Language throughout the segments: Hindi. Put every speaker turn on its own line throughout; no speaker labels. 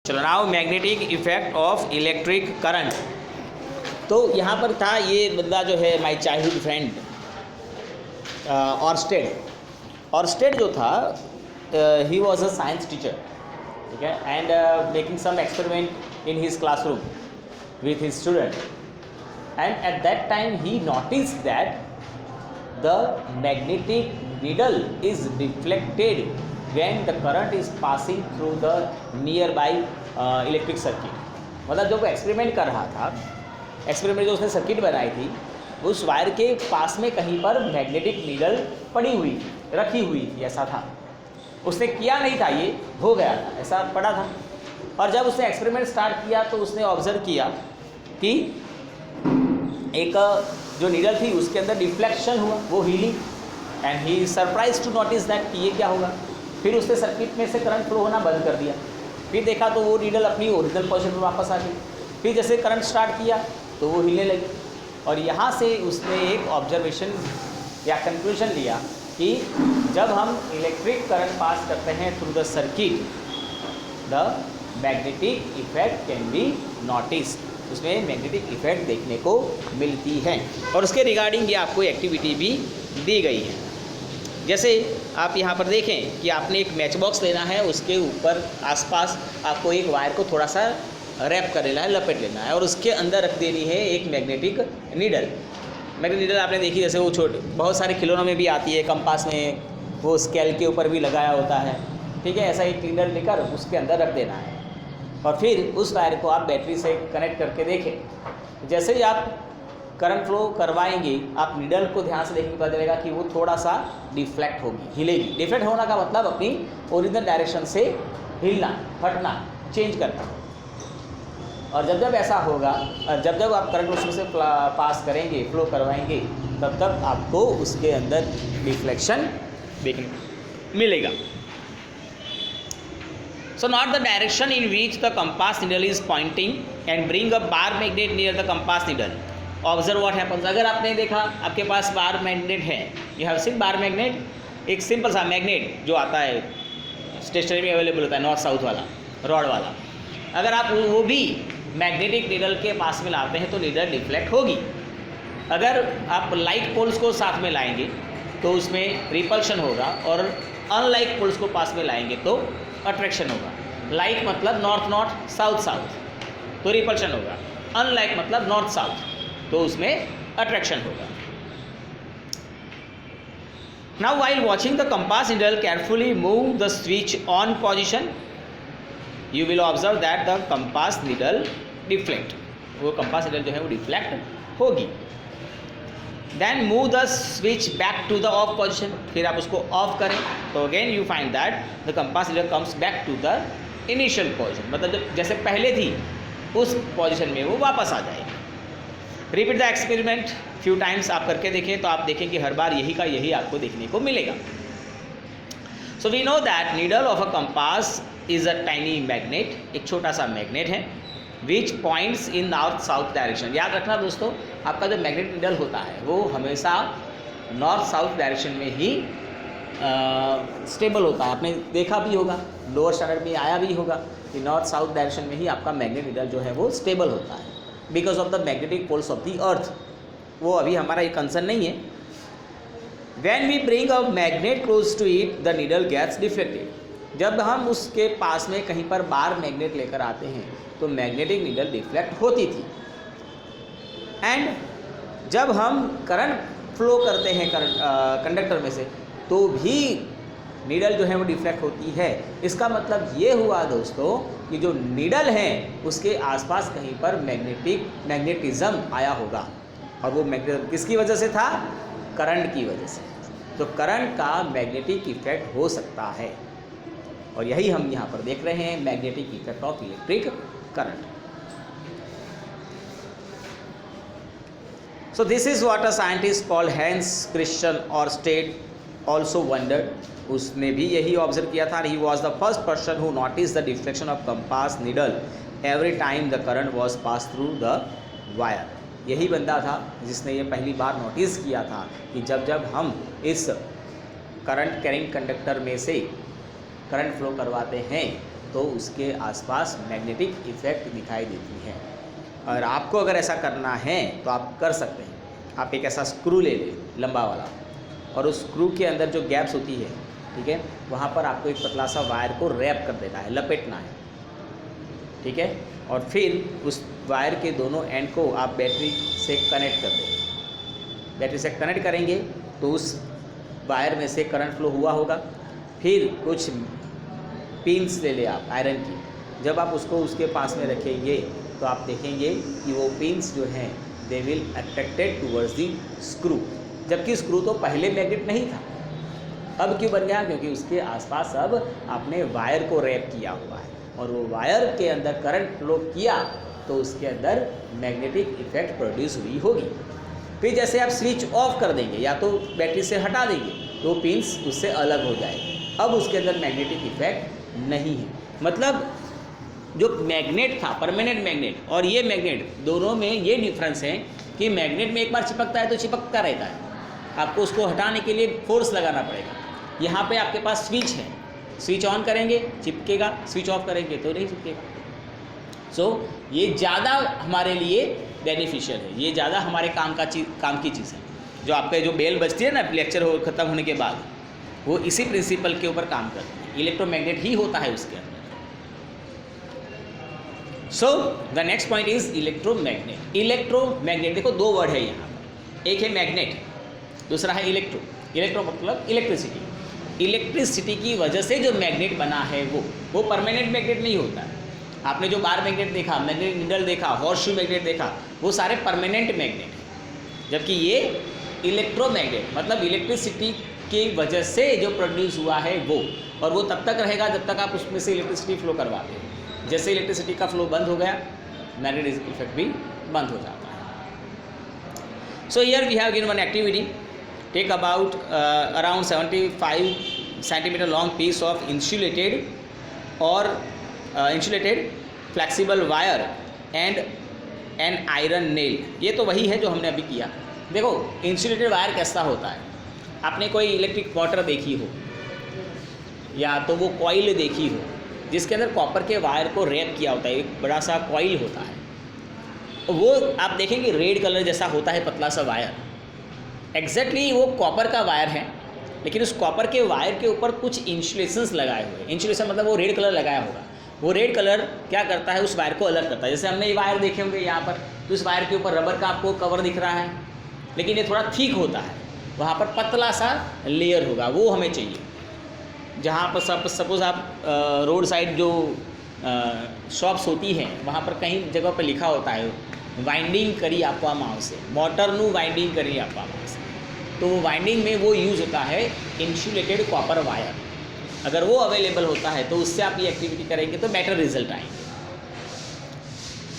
चलो now magnetic effect of electric current. तो यहाँ पर था ये बंदा जो है माय चाइल्डहुड फ्रेंड ऑर्स्टेड जो था he was a science teacher, ठीक है, and making some experiment in his classroom with his student, and at that time he noticed that the magnetic needle is reflected when the current is passing through the nearby electric circuit। मतलब जो वो एक्सपेरिमेंट कर रहा था, एक्सपेरिमेंट जो उसने सर्किट बनाई थी, उस वायर के पास में कहीं पर मैग्नेटिक नीडल पड़ी हुई थी, रखी हुई थी, ऐसा था। उसने किया नहीं था, ये हो गया था, ऐसा पड़ा था। और जब उसने एक्सपेरिमेंट स्टार्ट किया तो उसने ऑब्जर्व किया कि एक जो नीडल थी उसके अंदर डिफ्लेक्शन हुआ, वो हिली, and he surprise to notice that कि ये क्या होगा। फिर उसने सर्किट में से करंट फ्लो होना बंद कर दिया, फिर देखा तो वो नीडल अपनी ओरिजिनल पोजीशन पर वापस आ गई। फिर जैसे करंट स्टार्ट किया तो वो हिलने लगी, और यहाँ से उसने एक ऑब्जर्वेशन या कंक्लूजन लिया कि जब हम इलेक्ट्रिक करंट पास करते हैं through the circuit, the magnetic effect can be noticed, उसमें मैग्नेटिक इफेक्ट देखने को मिलती है। और उसके रिगार्डिंग ये आपको एक्टिविटी भी दी गई है। जैसे आप यहाँ पर देखें कि आपने एक मैच बॉक्स लेना है, उसके ऊपर आसपास आपको एक वायर को थोड़ा सा रैप कर लेना है, लपेट लेना है, और उसके अंदर रख देनी है एक मैग्नेटिक नीडल। मैग्नेटिक नीडल आपने देखी, जैसे वो छोटे बहुत सारे खिलौनों में भी आती है, कंपास में वो स्केल के ऊपर भी लगाया होता है, ठीक है। ऐसा एक नीडल लेकर उसके अंदर रख देना है, और फिर उस वायर को आप बैटरी से कनेक्ट करके देखें। जैसे ही आप करंट फ्लो करवाएंगे, आप नीडल को ध्यान से देखेंगे, पता चलेगा कि वो थोड़ा सा डिफ्लेक्ट होगी, हिलेगी। डिफ्लेक्ट होना का मतलब अपनी ओरिजिनल डायरेक्शन से हिलना, हटना, चेंज करना। और जब जब ऐसा होगा, जब जब आप करंट उसमें से पास करेंगे, फ्लो करवाएंगे, तब तब आपको उसके अंदर डिफ्लेक्शन देखने को मिलेगा। So not the direction in which the compass needle is pointing and bring a bar magnet near the compass needle. Observe what happens। अगर आपने देखा आपके पास बार मैग्नेट है, you have seen bar magnet, एक सिंपल सा मैग्नेट जो आता है स्टेशनरी में अवेलेबल होता है, नॉर्थ साउथ वाला, रॉड वाला। अगर आप वो भी मैग्नेटिक नीडल के पास में लाते हैं तो नीडल डिफ्लेक्ट होगी। अगर आप लाइक पोल्स को साथ में लाएंगे तो उसमें रिपल्शन होगा, और अनलाइक पोल्स को पास में लाएंगे तो अट्रैक्शन होगा। लाइक मतलब नॉर्थ नॉर्थ, साउथ साउथ, तो रिपल्शन होगा। अनलाइक मतलब नॉर्थ साउथ, तो उसमें अट्रैक्शन होगा। Now while watching the compass needle carefully move the switch on position, you will observe that the compass needle deflect, वो कंपास नीडल जो है वो डिफ्लेक्ट होगी। Then move the switch back to the off position, फिर आप उसको ऑफ करें तो again you find that the compass needle comes back to the initial position, मतलब जैसे पहले थी उस पोजिशन में वो वापस आ जाएगी। Repeat the experiment few times, आप करके देखें तो आप देखें कि हर बार यही का यही आपको देखने को मिलेगा। So we know that needle of a compass is a tiny magnet, एक छोटा सा मैग्नेट है, which points in north south direction. याद रखना दोस्तों, आपका जो मैग्नेटिक नीडल होता है वो हमेशा नॉर्थ साउथ डायरेक्शन में ही स्टेबल होता है। आपने देखा भी होगा, लोअर स्टैंडर्ड में आया भी होगा कि नॉर्थ साउथ डायरेक्शन में ही आपका मैग्नेटिक नीडल जो है वो स्टेबल होता है, because of the magnetic poles of the earth. वो अभी हमारा ये कंसर्न नहीं है। When we bring a magnet close to it the needle gets deflected, जब हम उसके पास में कहीं पर बार मैग्नेट लेकर आते हैं तो मैग्नेटिक नीडल डिफ्लेक्ट होती थी। एंड जब हम करंट फ्लो करते हैं कंडक्टर में से तो भी नीडल जो है वो डिफ्लेक्ट होती है। इसका मतलब ये हुआ दोस्तों कि जो नीडल है उसके आसपास कहीं पर मैग्नेटिज्म आया होगा, और वो मैग्नेटिज्म किसकी वजह से था? करंट की वजह से। तो करंट का मैग्नेटिक इफेक्ट हो सकता है, और यही हम यहाँ पर देख रहे हैं, magnetic effect of electric current. So this is what a scientist called Hans Christian Ørsted also wondered. उसने भी यही ऑब्जर्व किया था। He was the first person who noticed the deflection of compass needle every time the current was passed through the wire. यही बंदा था जिसने ये पहली बार नोटिस किया था कि जब जब हम इस करंट कैरिंग कंडक्टर में से करंट फ्लो करवाते हैं तो उसके आसपास मैग्नेटिक इफेक्ट दिखाई देती है। और आपको अगर ऐसा करना है तो आप कर सकते हैं। आप एक ऐसा स्क्रू ले लें लंबा वाला, और उस स्क्रू के अंदर जो गैप्स होती है, ठीक है, वहाँ पर आपको एक पतला सा वायर को रैप कर देना है, लपेटना है, ठीक है। और फिर उस वायर के दोनों एंड को आप बैटरी से कनेक्ट कर दें। बैटरी से कनेक्ट करेंगे तो उस वायर में से करंट फ्लो हुआ होगा। फिर कुछ पिन्स ले लें आप आयरन की, जब आप उसको उसके पास में रखेंगे तो आप देखेंगे कि वो पिन्स जो हैं they will attracted towards the screw, जबकि स्क्रू तो पहले मैग्नेट नहीं था। अब क्यों बन गया? क्योंकि उसके आसपास अब आपने वायर को रैप किया हुआ है, और वो वायर के अंदर करंट फ्लो किया तो उसके अंदर मैग्नेटिक इफेक्ट प्रोड्यूस हुई होगी। फिर जैसे आप स्विच ऑफ कर देंगे या तो बैटरी से हटा देंगे तो पिन्स उससे अलग हो जाएगी। अब उसके अंदर मैग्नेटिक इफेक्ट नहीं है। मतलब जो मैग्नेट था, परमानेंट मैग्नेट, और ये मैग्नेट, दोनों में ये डिफरेंस है कि मैग्नेट में एक बार चिपकता है तो चिपकता रहता है, आपको उसको हटाने के लिए फोर्स लगाना पड़ेगा। यहाँ पे आपके पास स्विच है, स्विच ऑन करेंगे चिपकेगा, स्विच ऑफ करेंगे तो नहीं चिपकेगा। सो ये ज़्यादा हमारे लिए बेनिफिशियल है, ये ज़्यादा हमारे काम की चीज़ है। जो आपके जो बेल बजती है ना लेक्चर ख़त्म होने के बाद, वो इसी प्रिंसिपल के ऊपर काम करती है। इलेक्ट्रोमैग्नेट ही होता है उसके अंदर। So the next point is electromagnet. Electromagnet, देखो दो वर्ड है यहाँ पर, एक है मैग्नेट, दूसरा है इलेक्ट्रो। इलेक्ट्रो मतलब इलेक्ट्रिसिटी। इलेक्ट्रिसिटी की वजह से जो मैग्नेट बना है वो परमानेंट मैग्नेट नहीं होता है। आपने जो बार मैग्नेट देखा, मैग्नेट नीडल देखा, हॉर्सशू मैग्नेट देखा, वो सारे परमानेंट मैग्नेट हैं, जबकि ये इलेक्ट्रोमैग्नेट मतलब इलेक्ट्रिसिटी की वजह से जो प्रोड्यूस हुआ है वो, और वो तब तक रहेगा जब तक आप उसमें से इलेक्ट्रिसिटी फ्लो करवाते हैं। जैसे इलेक्ट्रिसिटी का फ्लो बंद हो गया, मैग्नेटिक इफेक्ट भी बंद हो जाता है। So here we have given one activity. Take about around 75 centimeter long piece of insulated flexible wire and an iron nail। ये तो वही है जो हमने अभी किया। देखो इंसुलेटेड वायर कैसा होता है, आपने कोई इलेक्ट्रिक मोटर देखी हो या तो वो कॉइल देखी हो जिसके अंदर कॉपर के वायर को रैप किया होता है, एक बड़ा सा कॉइल होता है, वो आप देखेंगे रेड कलर जैसा होता है, पतला सा वायर। एग्जैक्टली वो कॉपर का वायर है, लेकिन उस कॉपर के वायर के ऊपर कुछ इंसुलेशंस लगाए हुए हैं। इंसुलेशन मतलब वो रेड कलर लगाया होगा। वो रेड कलर क्या करता है, उस वायर को अलग करता है। जैसे हमने ये वायर देखे होंगे यहाँ पर, तो इस वायर के ऊपर रबर का आपको कवर दिख रहा है, लेकिन ये थोड़ा थिक होता है, वहाँ पर पतला सा लेयर होगा, वो हमें चाहिए। जहाँ पर सपोज़ आप रोड साइड जो शॉप्स होती हैं, वहाँ पर कहीं जगह पर लिखा होता है वाइंडिंग करी आपका माउस से, मोटरनू वाइंडिंग करी आपका माउस से, तो वो वाइंडिंग में वो यूज़ होता है इंसुलेटेड कॉपर वायर। अगर वो अवेलेबल होता है तो उससे आप ये एक्टिविटी करेंगे तो बेटर रिजल्ट आएंगे।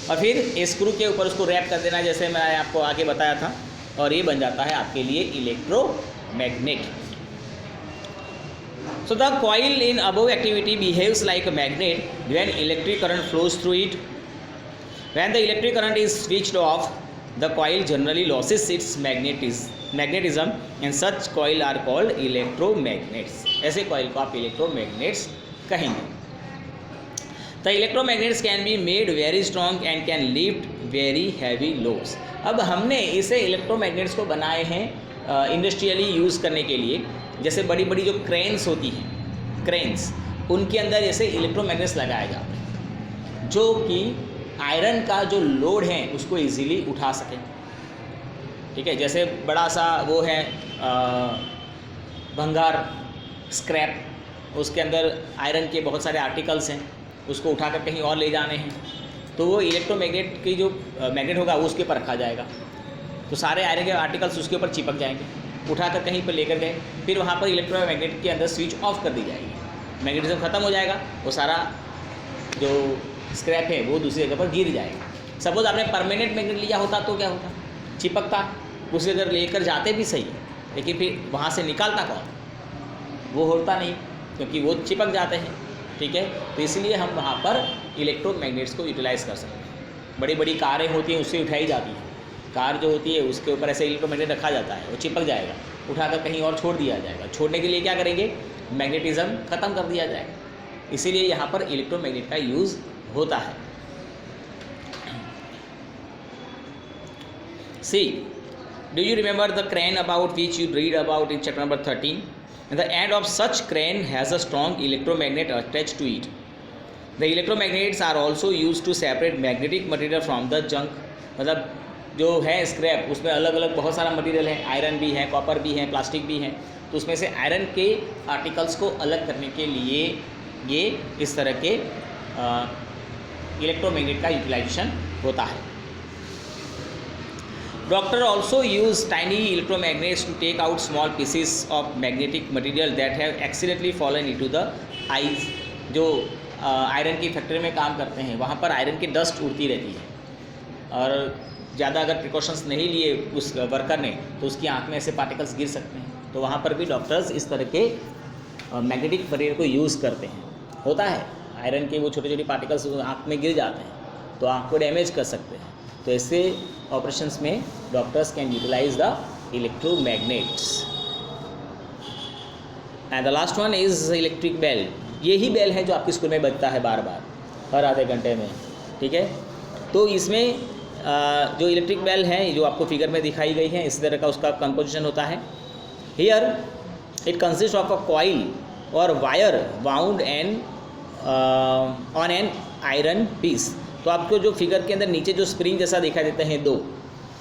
और फिर स्क्रू के ऊपर उसको रैप कर देना, जैसे मैं आपको आगे बताया था, और ये बन जाता है आपके लिए electromagnet. So the coil in above activity behaves like a magnet when electric current flows through it. When the electric current is switched off, the coil generally loses its magnetism, and such coil are called electromagnets. ऐसे coil को आप electromagnets कहेंगे। The electromagnets can be made very strong and can lift very heavy loads. अब हमने इसे electromagnets को बनाए हैं इंडस्ट्रियली यूज़ करने के लिए। जैसे बड़ी बड़ी जो क्रेन्स होती हैं, क्रेन्स, उनके अंदर जैसे इलेक्ट्रोमैग्नेट्स लगाए जाते हैं जो कि आयरन का जो लोड है उसको इजीली उठा सकें। ठीक है, जैसे बड़ा सा वो है भंगार स्क्रैप, उसके अंदर आयरन के बहुत सारे आर्टिकल्स हैं, उसको उठाकर कहीं और ले जाने हैं, तो वो इलेक्ट्रोमैग्नेट की जो मैग्नेट होगा वो उसके ऊपर रखा जाएगा, तो सारे आयरन के आर्टिकल्स उसके ऊपर चिपक जाएंगे। उठाकर कहीं पर लेकर गए, फिर वहाँ पर इलेक्ट्रोमैग्नेट के अंदर स्विच ऑफ कर दी जाएगी, मैग्नेटिज्म ख़त्म हो जाएगा, वो सारा जो स्क्रैप है वो दूसरी जगह पर गिर जाएगा। सपोज आपने परमानेंट मैग्नेट लिया होता तो क्या होता, चिपकता, उसे अगर लेकर जाते भी सही, लेकिन फिर वहाँ से निकालता कौन, वो होता नहीं, क्योंकि वो चिपक जाते हैं। ठीक है, तो इसलिए हम वहाँ पर इलेक्ट्रोमैग्नेट्स को यूटिलाइज़ कर सकते हैं। बड़ी बड़ी कारें होती हैं, उससे उठाई जाती हैं, कार जो होती है उसके ऊपर ऐसे इलेक्ट्रोमैग्नेट रखा जाता है, वो चिपक जाएगा, उठाकर कहीं और छोड़ दिया जाएगा। छोड़ने के लिए क्या करेंगे, मैग्नेटिज्म ख़त्म कर दिया जाएगा। इसीलिए यहाँ पर इलेक्ट्रोमैग्नेट का यूज़ होता है। See, do you remember the crane about which you read about in chapter number 13? The end of such crane has a strong electromagnet attach to it. The electromagnets are also use to separate magnetic material from the junk. मतलब जो है स्क्रैप, उसमें अलग अलग बहुत सारा मटीरियल है, आयरन भी है, कॉपर भी है, प्लास्टिक भी है, तो उसमें से आयरन के आर्टिकल्स को अलग करने के लिए ये इस तरह के इलेक्ट्रोमैग्नेट का यूटिलाइजेशन होता है। Doctor also use tiny electromagnets to take out small pieces of magnetic material that have accidentally fallen into the eyes. जो आयरन की फैक्ट्री में काम करते हैं वहाँ पर आयरन की डस्ट उड़ती रहती है, और ज़्यादा अगर प्रिकॉशंस नहीं लिए उस वर्कर ने तो उसकी आँख में ऐसे पार्टिकल्स गिर सकते हैं। तो वहाँ पर भी डॉक्टर्स इस तरह के मैग्नेटिक मटीरियल को यूज़ करते हैं। होता है आयरन के वो छोटे छोटे पार्टिकल्स आँख में गिर जाते हैं तो आँख को डैमेज कर सकते हैं। तो ऐसे ऑपरेशंस में doctors can utilize the electromagnets. And the last one is electric bell. यही बेल है जो आपके स्कूल में बजता है बार बार हर आधे घंटे में, ठीक है। तो इसमें जो इलेक्ट्रिक बेल है जो आपको फिगर में दिखाई गई है, इसी तरह का उसका कंपोजिशन होता है। Here it consist of a coil और wire wound and on an iron piece. तो आपको जो फिगर के अंदर नीचे जो स्प्रिंग जैसा दिखाई देते हैं दो,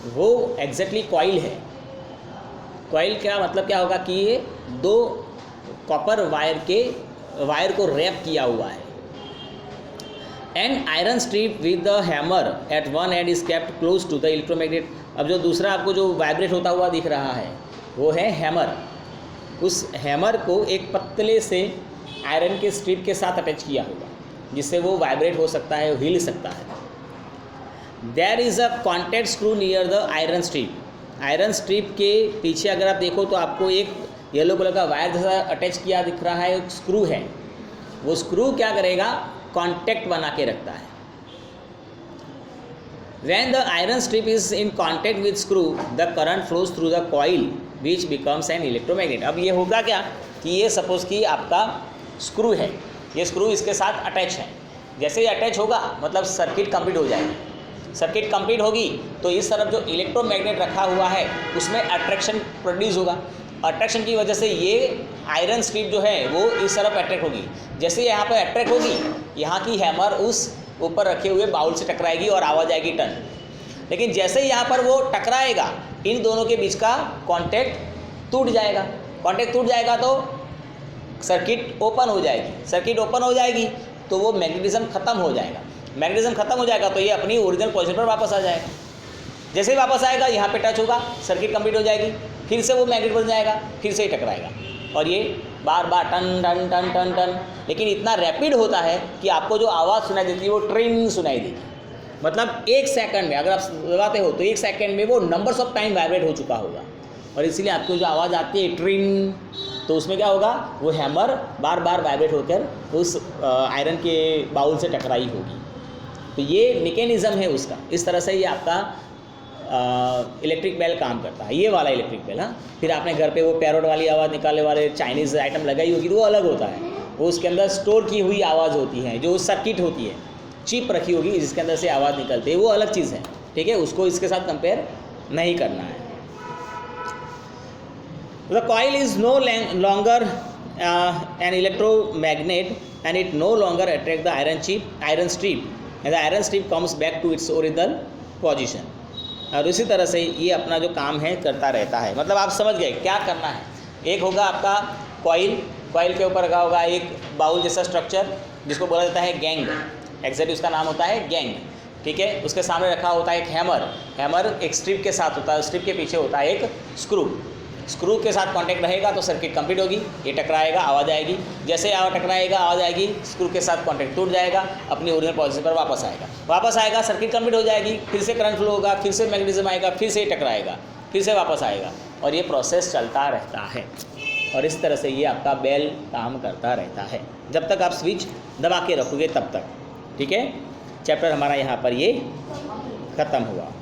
वो एग्जैक्टली कॉइल है। कॉइल का मतलब क्या होगा कि ये दो कॉपर वायर को रैप किया हुआ है। And iron strip with the hammer at one end is kept close to the electromagnet. अब जो दूसरा आपको जो वाइब्रेट होता हुआ दिख रहा है वो है हैमर। उस हैमर को एक पतले से आयरन के स्ट्रिप के साथ अटैच किया होगा जिससे वो वाइब्रेट हो सकता है, हिल सकता है। There is a contact screw near the iron strip. Iron strip के पीछे अगर आप देखो तो आपको एक येलो कलर का वायर जैसा अटैच किया दिख रहा है, एक स्क्रू है। वो स्क्रू क्या करेगा, कांटेक्ट बना के रखता है। When the iron strip is in contact with screw, the current flows through the coil, which becomes an electromagnet. अब ये होगा क्या कि ये सपोज कि आपका स्क्रू है, ये स्क्रू इसके साथ अटैच है। जैसे ही अटैच होगा मतलब सर्किट कंप्लीट हो जाएगी। सर्किट कंप्लीट होगी तो इस तरफ जो इलेक्ट्रोमैग्नेट रखा हुआ है उसमें अट्रैक्शन प्रोड्यूस होगा। अट्रैक्शन की वजह से ये आयरन स्ट्रिप जो है वो इस तरफ अट्रैक्ट होगी। जैसे यहाँ पर अट्रैक्ट होगी, यहाँ की हैमर उस ऊपर रखे हुए बाउल से टकराएगी और आवाज़ आएगी टन। लेकिन जैसे ही यहाँ पर वो टकराएगा, इन दोनों के बीच का कांटेक्ट टूट जाएगा। कांटेक्ट टूट जाएगा तो सर्किट ओपन हो जाएगी। सर्किट ओपन हो जाएगी तो वो मैग्नेटिज्म खत्म हो जाएगा। मैग्नेटिज्म खत्म हो जाएगा तो ये अपनी ओरिजिनल पोजीशन पर वापस आ जाएगा। जैसे ही वापस आएगा यहाँ पे टच होगा, सर्किट कंप्लीट हो जाएगी, फिर से वो मैग्नेट बन जाएगा, फिर से ही टकराएगा और ये बार बार टन टन टन टन टन। लेकिन इतना रैपिड होता है कि आपको जो आवाज़ सुनाई देती है वो ट्रिंग सुनाई देगी। मतलब एक सेकंड में अगर आप दबाते हो तो एक सेकंड में वो नंबर्स ऑफ टाइम वाइब्रेट हो चुका होगा और इसीलिए आपको जो आवाज़ आती है ट्रिंग, तो उसमें क्या होगा, वो हैमर बार बार वाइब्रेट होकर उस आयरन के बाउल से टकराई होगी। तो ये मैकेनिज़्म है उसका। इस तरह से ये आपका इलेक्ट्रिक बेल काम करता है, ये वाला इलेक्ट्रिक बेल। हाँ, फिर आपने घर पे वो पैरोट वाली आवाज़ निकालने वाले चाइनीज़ आइटम लगाई होगी तो वो अलग होता है। वो उसके अंदर स्टोर की हुई आवाज़ होती है, जो सर्किट होती है, चिप रखी होगी जिसके अंदर से आवाज़ निकलती है, वो अलग चीज़ है। ठीक है, उसको इसके साथ कंपेयर नहीं करना है। The coil is no longer an electromagnet and it no longer attract the iron strip and the iron strip comes back to its original position. और इसी तरह से ये अपना जो काम है करता रहता है। मतलब आप समझ गए क्या करना है। एक होगा आपका कॉइल, कॉइल के ऊपर रखा होगा एक बाउल जैसा स्ट्रक्चर जिसको बोला जाता है गैंग। एग्जैक्ट उसका नाम होता है गैंग। ठीक है, उसके सामने रखा होता है एक हैमर। हैमर एक स्ट्रिप के साथ होता है, स्ट्रिप के पीछे होता है एक स्क्रू। स्क्रू के साथ कांटेक्ट रहेगा तो सर्किट कंप्लीट होगी, ये टकराएगा, आवाज़ आएगी। जैसे टकराएगा, आवाज़ आएगी, स्क्रू के साथ कांटेक्ट टूट जाएगा, अपनी ओरिजिनल पोजीशन पर वापस आएगा, सर्किट कंप्लीट हो जाएगी, फिर से करंट फ्लो होगा, फिर से मैग्नेटिज्म आएगा, फिर से टकराएगा, फिर से वापस आएगा और ये प्रोसेस चलता रहता है। और इस तरह से ये आपका बेल काम करता रहता है जब तक आप स्विच दबा के रखोगे तब तक। ठीक है, चैप्टर हमारा यहाँ पर ये ख़त्म हुआ।